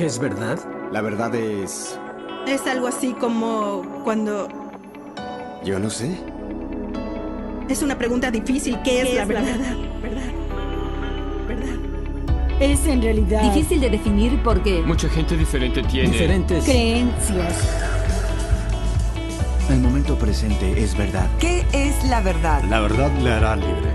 ¿Qué es verdad? La verdad es... Es algo así como cuando... Yo no sé. Es una pregunta difícil. ¿Qué es la verdad? ¿Verdad? Es en realidad Difícil de definir porque Mucha gente diferente tiene Diferentes. creencias. El momento presente es verdad. ¿Qué es la verdad? La verdad le hará libre.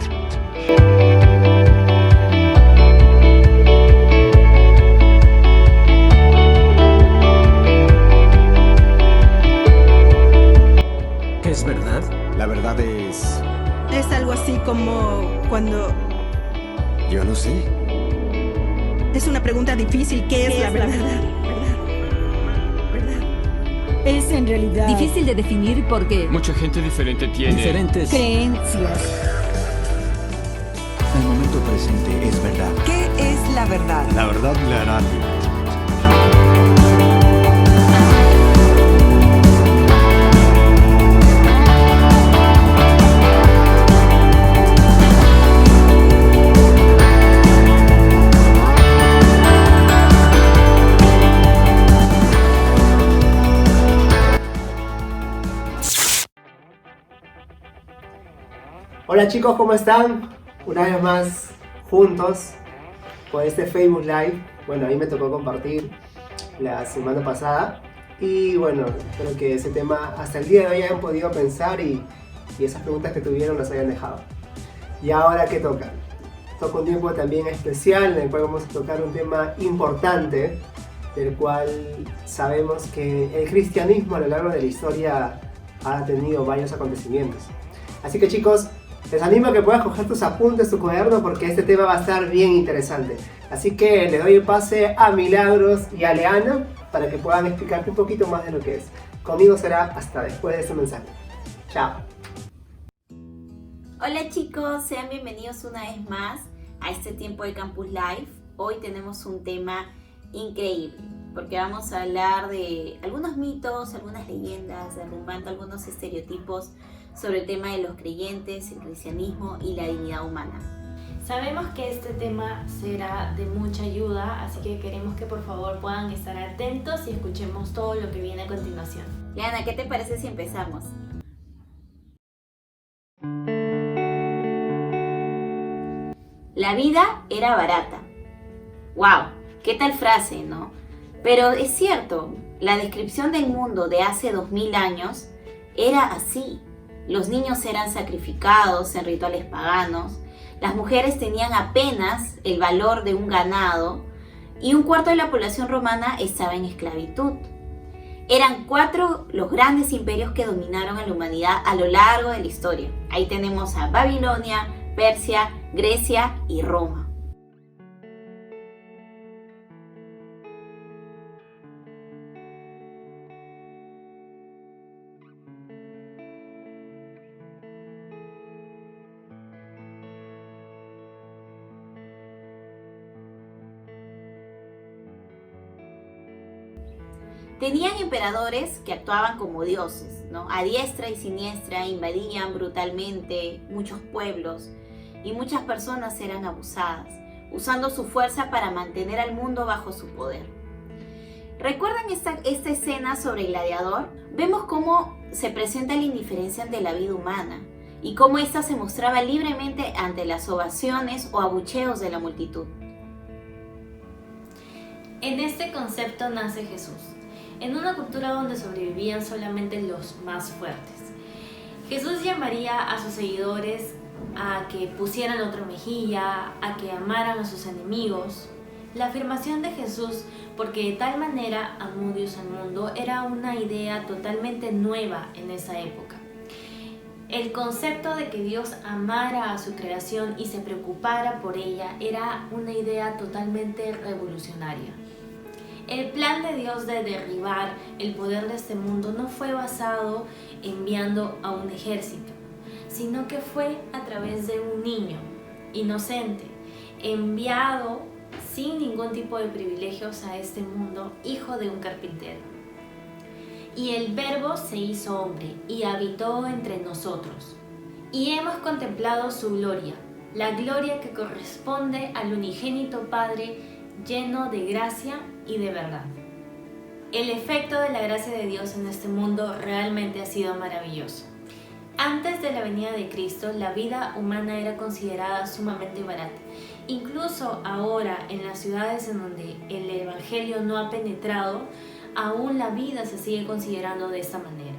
¿Qué es verdad? La verdad es... Es algo así como cuando... Yo no sé. Es una pregunta difícil. ¿Qué es la verdad? Es en realidad difícil de definir porque mucha gente diferente tiene Diferentes. creencias. El momento presente es verdad. ¿Qué es la verdad? La verdad le hará libre. Hola chicos, ¿cómo están? Una vez más juntos por este Facebook Live. Bueno, a mí me tocó compartir la semana pasada y bueno, espero que ese tema hasta el día de hoy hayan podido pensar y esas preguntas que tuvieron las hayan dejado. Y ahora, ¿qué toca? Toca un tiempo también especial en el cual vamos a tocar un tema importante, del cual sabemos que el cristianismo a lo largo de la historia ha tenido varios acontecimientos. Así que chicos, les animo a que puedas coger tus apuntes, tu cuaderno, porque este tema va a estar bien interesante. Así que le doy el pase a Milagros y a Leana para que puedan explicarte un poquito más de lo que es. Conmigo será hasta después de este mensaje. Chao. Hola chicos, sean bienvenidos una vez más a este tiempo de Campus Live. Hoy tenemos un tema increíble porque vamos a hablar de algunos mitos, algunas leyendas, derrumbando algunos estereotipos sobre el tema de los creyentes, el cristianismo y la dignidad humana. Sabemos que este tema será de mucha ayuda, así que queremos que por favor puedan estar atentos y escuchemos todo lo que viene a continuación. Leana, ¿qué te parece si empezamos? La vida era barata. ¡Wow! ¿Qué tal frase, no? Pero es cierto, la descripción del mundo de hace 2000 años era así. Los niños eran sacrificados en rituales paganos, las mujeres tenían apenas el valor de un ganado y un cuarto de la población romana estaba en esclavitud. Eran 4 los grandes imperios que dominaron a la humanidad a lo largo de la historia. Ahí tenemos a Babilonia, Persia, Grecia y Roma. Tenían emperadores que actuaban como dioses, ¿no? A diestra y siniestra invadían brutalmente muchos pueblos y muchas personas eran abusadas, usando su fuerza para mantener al mundo bajo su poder. ¿Recuerdan esta escena sobre el gladiador? Vemos cómo se presenta la indiferencia ante la vida humana y cómo ésta se mostraba libremente ante las ovaciones o abucheos de la multitud. En este concepto nace Jesús, en una cultura donde sobrevivían solamente los más fuertes. Jesús llamaría a sus seguidores a que pusieran la otra mejilla, a que amaran a sus enemigos. La afirmación de Jesús, porque de tal manera amó Dios al mundo, era una idea totalmente nueva en esa época. El concepto de que Dios amara a su creación y se preocupara por ella era una idea totalmente revolucionaria. El plan de Dios de derribar el poder de este mundo no fue basado enviando a un ejército, sino que fue a través de un niño inocente, enviado sin ningún tipo de privilegios a este mundo, hijo de un carpintero. Y el Verbo se hizo hombre y habitó entre nosotros. Y hemos contemplado su gloria, la gloria que corresponde al unigénito Padre lleno de gracia y de verdad. El efecto de la gracia de Dios en este mundo realmente ha sido maravilloso. Antes de la venida de Cristo, la vida humana era considerada sumamente barata. Incluso ahora, en las ciudades en donde el Evangelio no ha penetrado, aún la vida se sigue considerando de esta manera.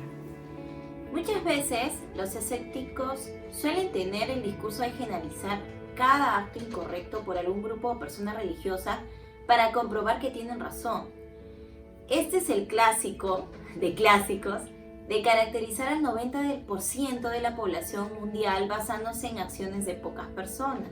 Muchas veces los escépticos suelen tener el discurso de generalizar cada acto incorrecto por algún grupo o persona religiosa para comprobar que tienen razón. Este es el clásico de clásicos de caracterizar al 90% de la población mundial basándose en acciones de pocas personas.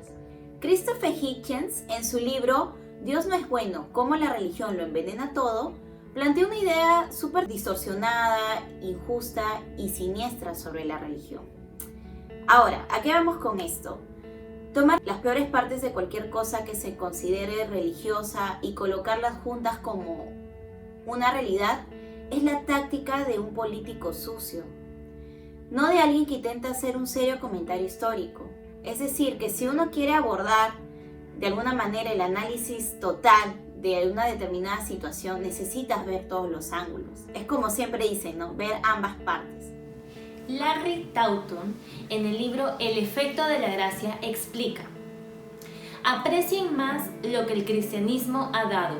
Christopher Hitchens, en su libro Dios no es bueno, cómo la religión lo envenena todo, plantea una idea súper distorsionada, injusta y siniestra sobre la religión. Ahora, ¿a qué vamos con esto? Tomar las peores partes de cualquier cosa que se considere religiosa y colocarlas juntas como una realidad es la táctica de un político sucio, no de alguien que intenta hacer un serio comentario histórico. Es decir, que si uno quiere abordar de alguna manera el análisis total de una determinada situación, necesitas ver todos los ángulos. Es como siempre dicen, ¿no? Ver ambas partes. Larry Taunton, en el libro El efecto de la gracia, explica: aprecien más lo que el cristianismo ha dado,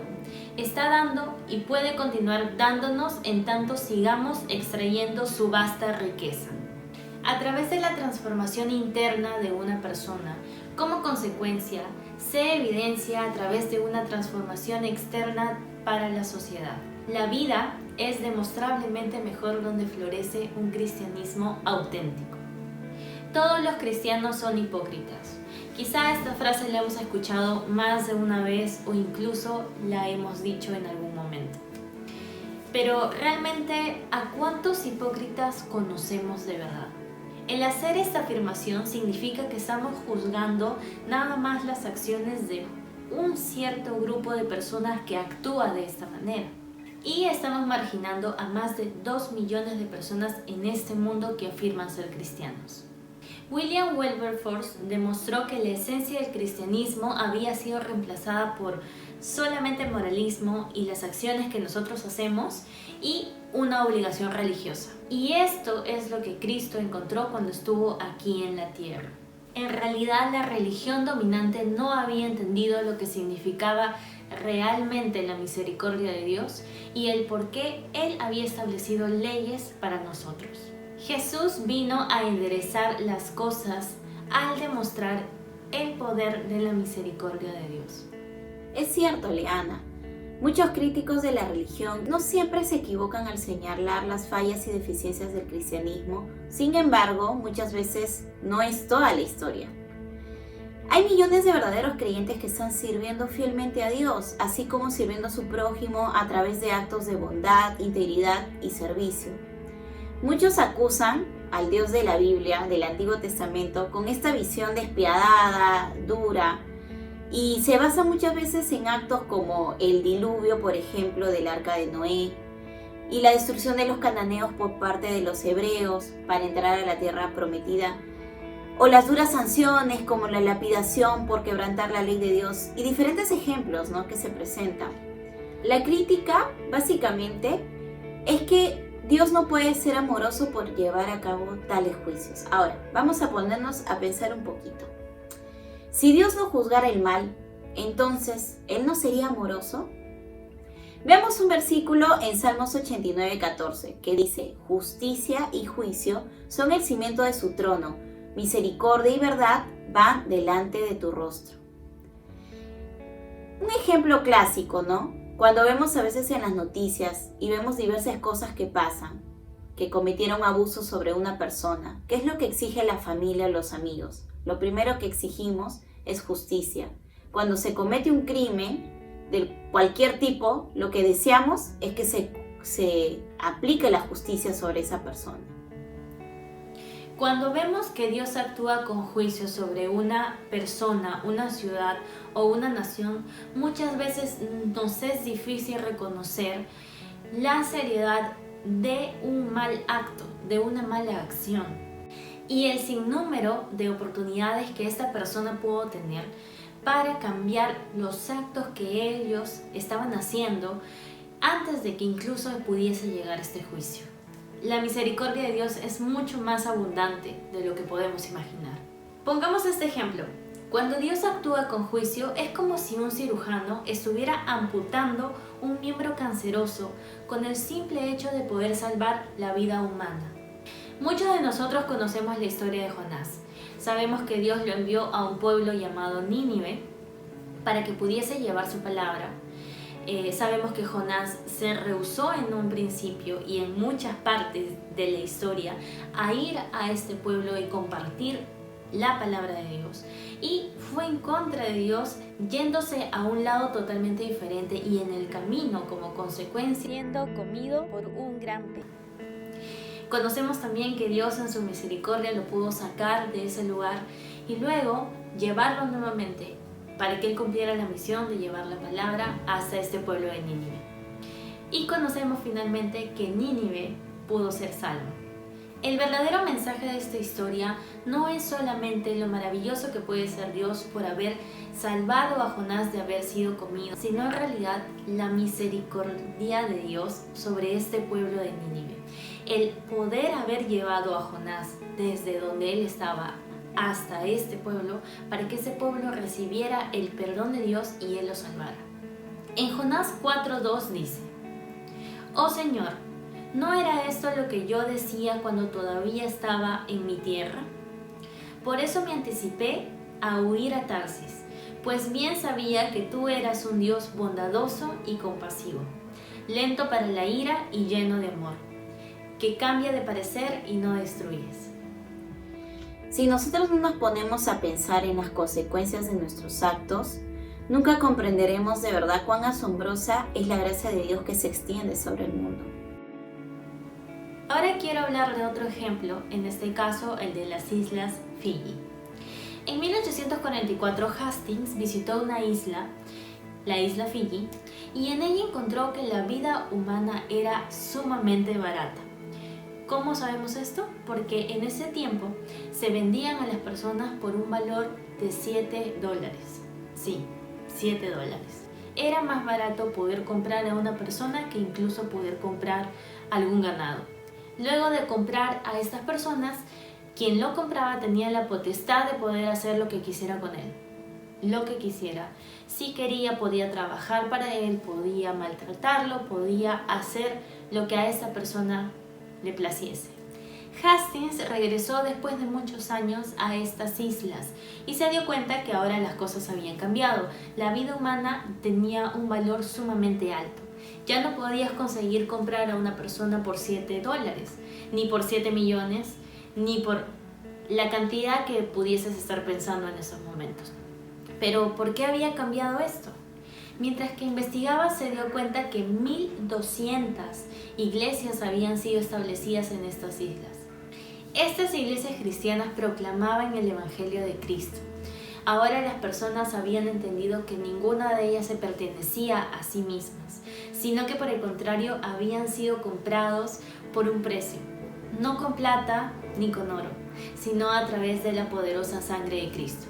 está dando y puede continuar dándonos en tanto sigamos extrayendo su vasta riqueza. A través de la transformación interna de una persona, como consecuencia, se evidencia a través de una transformación externa para la sociedad. La vida es demostrablemente mejor donde florece un cristianismo auténtico. Todos los cristianos son hipócritas. Quizá esta frase la hemos escuchado más de una vez o incluso la hemos dicho en algún momento. Pero realmente, ¿a cuántos hipócritas conocemos de verdad? El hacer esta afirmación significa que estamos juzgando nada más las acciones de un cierto grupo de personas que actúa de esta manera. Y estamos marginando a más de 2 millones de personas en este mundo que afirman ser cristianos. William Wilberforce demostró que la esencia del cristianismo había sido reemplazada por solamente moralismo y las acciones que nosotros hacemos y una obligación religiosa. Y esto es lo que Cristo encontró cuando estuvo aquí en la tierra. En realidad, la religión dominante no había entendido lo que significaba realmente la misericordia de Dios y el por qué Él había establecido leyes para nosotros. Jesús vino a enderezar las cosas al demostrar el poder de la misericordia de Dios. Es cierto, Leana. Muchos críticos de la religión no siempre se equivocan al señalar las fallas y deficiencias del cristianismo. Sin embargo, muchas veces no es toda la historia. Hay millones de verdaderos creyentes que están sirviendo fielmente a Dios, así como sirviendo a su prójimo a través de actos de bondad, integridad y servicio. Muchos acusan al Dios de la Biblia, del Antiguo Testamento, con esta visión despiadada, dura, y se basa muchas veces en actos como el diluvio, por ejemplo, del arca de Noé, y la destrucción de los cananeos por parte de los hebreos para entrar a la tierra prometida, o las duras sanciones como la lapidación por quebrantar la ley de Dios, y diferentes ejemplos, ¿no?, que se presentan. La crítica, básicamente, es que Dios no puede ser amoroso por llevar a cabo tales juicios. Ahora, vamos a ponernos a pensar un poquito. Si Dios no juzgara el mal, entonces, ¿Él no sería amoroso? Veamos un versículo en Salmos 89:14, que dice: justicia y juicio son el cimiento de su trono, misericordia y verdad van delante de tu rostro. Un ejemplo clásico, ¿no? Cuando vemos a veces en las noticias y vemos diversas cosas que pasan, que cometieron abusos sobre una persona, ¿qué es lo que exige la familia o los amigos? Lo primero que exigimos es justicia. Cuando se comete un crimen de cualquier tipo, lo que deseamos es que se aplique la justicia sobre esa persona. Cuando vemos que Dios actúa con juicio sobre una persona, una ciudad o una nación, muchas veces nos es difícil reconocer la seriedad de un mal acto, de una mala acción, y el sinnúmero de oportunidades que esta persona pudo tener para cambiar los actos que ellos estaban haciendo antes de que incluso pudiese llegar este juicio. La misericordia de Dios es mucho más abundante de lo que podemos imaginar. Pongamos este ejemplo. Cuando Dios actúa con juicio, es como si un cirujano estuviera amputando un miembro canceroso con el simple hecho de poder salvar la vida humana. Muchos de nosotros conocemos la historia de Jonás. Sabemos que Dios lo envió a un pueblo llamado Nínive para que pudiese llevar su palabra. Sabemos que Jonás se rehusó en un principio y en muchas partes de la historia a ir a este pueblo y compartir la palabra de Dios. Y fue en contra de Dios, yéndose a un lado totalmente diferente y en el camino, como consecuencia, siendo comido por un gran pez. Conocemos también que Dios en su misericordia lo pudo sacar de ese lugar y luego llevarlo nuevamente para que él cumpliera la misión de llevar la palabra hasta este pueblo de Nínive. Y conocemos finalmente que Nínive pudo ser salvo. El verdadero mensaje de esta historia no es solamente lo maravilloso que puede ser Dios por haber salvado a Jonás de haber sido comido, sino en realidad la misericordia de Dios sobre este pueblo de Nínive. El poder haber llevado a Jonás desde donde él estaba hasta este pueblo para que ese pueblo recibiera el perdón de Dios y él lo salvara. En Jonás 4:2 dice: «Oh Señor, ¿no era esto lo que yo decía cuando todavía estaba en mi tierra? Por eso me anticipé a huir a Tarsis, pues bien sabía que tú eras un Dios bondadoso y compasivo, lento para la ira y lleno de amor, que cambia de parecer y no destruyes». Si nosotros no nos ponemos a pensar en las consecuencias de nuestros actos, nunca comprenderemos de verdad cuán asombrosa es la gracia de Dios que se extiende sobre el mundo. Ahora quiero hablar de otro ejemplo, en este caso el de las Islas Fiji. En 1844 Hastings visitó una isla, la isla Fiji, y en ella encontró que la vida humana era sumamente barata. ¿Cómo sabemos esto? Porque en ese tiempo se vendían a las personas por un valor de $7. Sí, $7. Era más barato poder comprar a una persona que incluso poder comprar algún ganado. Luego de comprar a estas personas, quien lo compraba tenía la potestad de poder hacer lo que quisiera con él. Lo que quisiera. Si quería, podía trabajar para él, podía maltratarlo, podía hacer lo que a esa persona le placiese. Hastings regresó después de muchos años a estas islas y se dio cuenta que ahora las cosas habían cambiado. La vida humana tenía un valor sumamente alto. Ya no podías conseguir comprar a una persona por $7, ni por 7 millones, ni por la cantidad que pudieses estar pensando en esos momentos. Pero ¿por qué había cambiado esto? Mientras que investigaba se dio cuenta que 1.200 iglesias habían sido establecidas en estas islas. Estas iglesias cristianas proclamaban el Evangelio de Cristo. Ahora las personas habían entendido que ninguna de ellas se pertenecía a sí mismas, sino que por el contrario habían sido comprados por un precio, no con plata ni con oro, sino a través de la poderosa sangre de Cristo.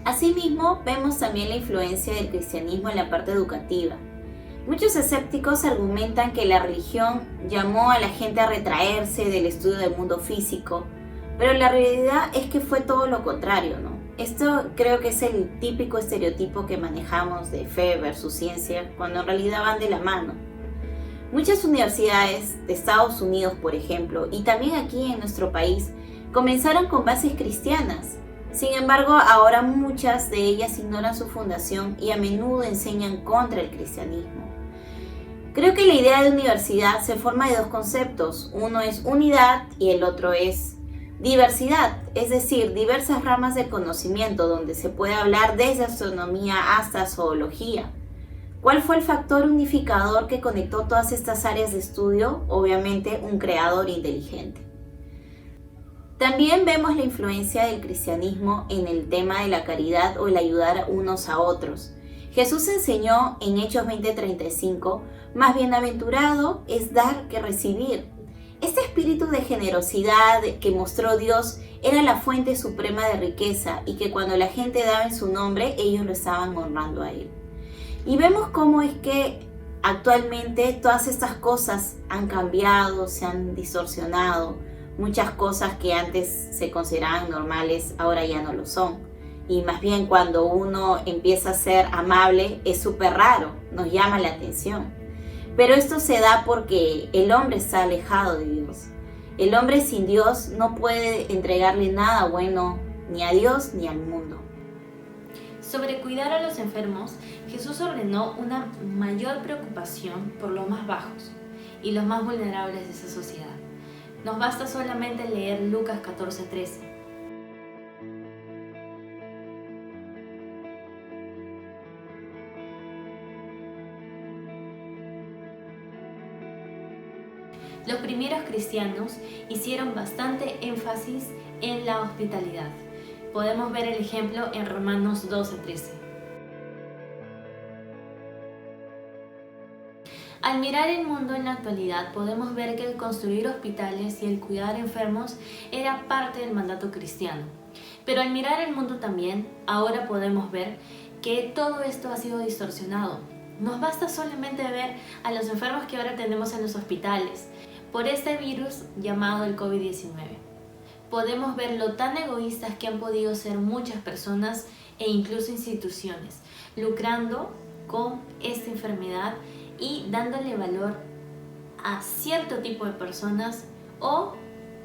Asimismo, vemos también la influencia del cristianismo en la parte educativa. Muchos escépticos argumentan que la religión llamó a la gente a retraerse del estudio del mundo físico, pero la realidad es que fue todo lo contrario, ¿no? Esto creo que es el típico estereotipo que manejamos de fe versus ciencia, cuando en realidad van de la mano. Muchas universidades de Estados Unidos, por ejemplo, y también aquí en nuestro país, comenzaron con bases cristianas. Sin embargo, ahora muchas de ellas ignoran su fundación y a menudo enseñan contra el cristianismo. Creo que la idea de universidad se forma de dos conceptos. Uno es unidad y el otro es diversidad, es decir, diversas ramas de conocimiento donde se puede hablar desde astronomía hasta zoología. ¿Cuál fue el factor unificador que conectó todas estas áreas de estudio? Obviamente, un creador inteligente. También vemos la influencia del cristianismo en el tema de la caridad o el ayudar unos a otros. Jesús enseñó en Hechos 20:35, más bienaventurado es dar que recibir. Este espíritu de generosidad que mostró Dios era la fuente suprema de riqueza y que cuando la gente daba en su nombre, ellos lo estaban honrando a Él. Y vemos cómo es que actualmente todas estas cosas han cambiado, se han distorsionado. Muchas cosas que antes se consideraban normales ahora ya no lo son. Y más bien cuando uno empieza a ser amable es súper raro, nos llama la atención. Pero esto se da porque el hombre está alejado de Dios. El hombre sin Dios no puede entregarle nada bueno ni a Dios ni al mundo. Sobre cuidar a los enfermos, Jesús ordenó una mayor preocupación por los más bajos y los más vulnerables de esa sociedad. Nos basta solamente leer Lucas 14:13. Los primeros cristianos hicieron bastante énfasis en la hospitalidad. Podemos ver el ejemplo en Romanos 12:13. Al mirar el mundo en la actualidad, podemos ver que el construir hospitales y el cuidar enfermos era parte del mandato cristiano. Pero al mirar el mundo también, ahora podemos ver que todo esto ha sido distorsionado. Nos basta solamente ver a los enfermos que ahora tenemos en los hospitales por este virus llamado el COVID-19. Podemos ver lo tan egoístas que han podido ser muchas personas e incluso instituciones, lucrando con esta enfermedad y dándole valor a cierto tipo de personas o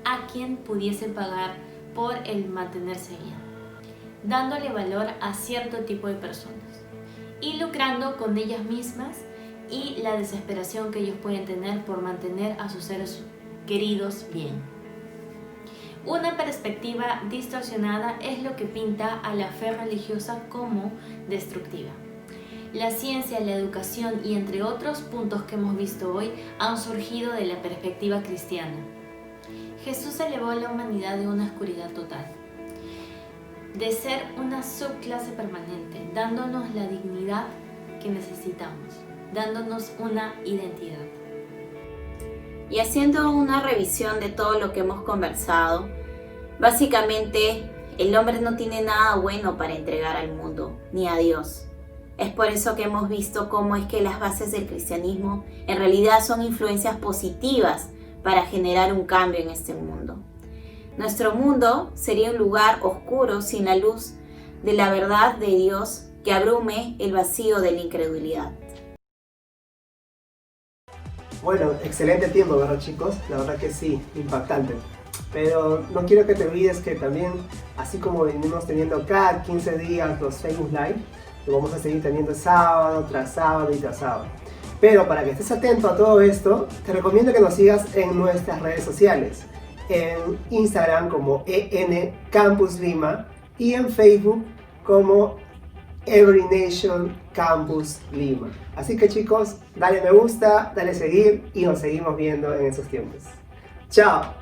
a quien pudiese pagar por el mantenerse bien. Dándole valor a cierto tipo de personas y lucrando con ellas mismas y la desesperación que ellos pueden tener por mantener a sus seres queridos bien. Una perspectiva distorsionada es lo que pinta a la fe religiosa como destructiva. La ciencia, la educación y entre otros puntos que hemos visto hoy han surgido de la perspectiva cristiana. Jesús elevó a la humanidad de una oscuridad total, de ser una subclase permanente, dándonos la dignidad que necesitamos, dándonos una identidad. Y haciendo una revisión de todo lo que hemos conversado, básicamente el hombre no tiene nada bueno para entregar al mundo, ni a Dios. Es por eso que hemos visto cómo es que las bases del cristianismo en realidad son influencias positivas para generar un cambio en este mundo. Nuestro mundo sería un lugar oscuro sin la luz de la verdad de Dios que abrume el vacío de la incredulidad. Bueno, excelente tiempo, ¿verdad, chicos? La verdad que sí, impactante. Pero no quiero que te olvides que también, así como venimos teniendo cada 15 días los Facebook Live, lo vamos a seguir teniendo sábado tras sábado y tras sábado. Pero para que estés atento a todo esto, te recomiendo que nos sigas en nuestras redes sociales. En Instagram como EN Campus Lima y en Facebook como Every Nation Campus Lima. Así que chicos, dale me gusta, dale seguir y nos seguimos viendo en esos tiempos. ¡Chao!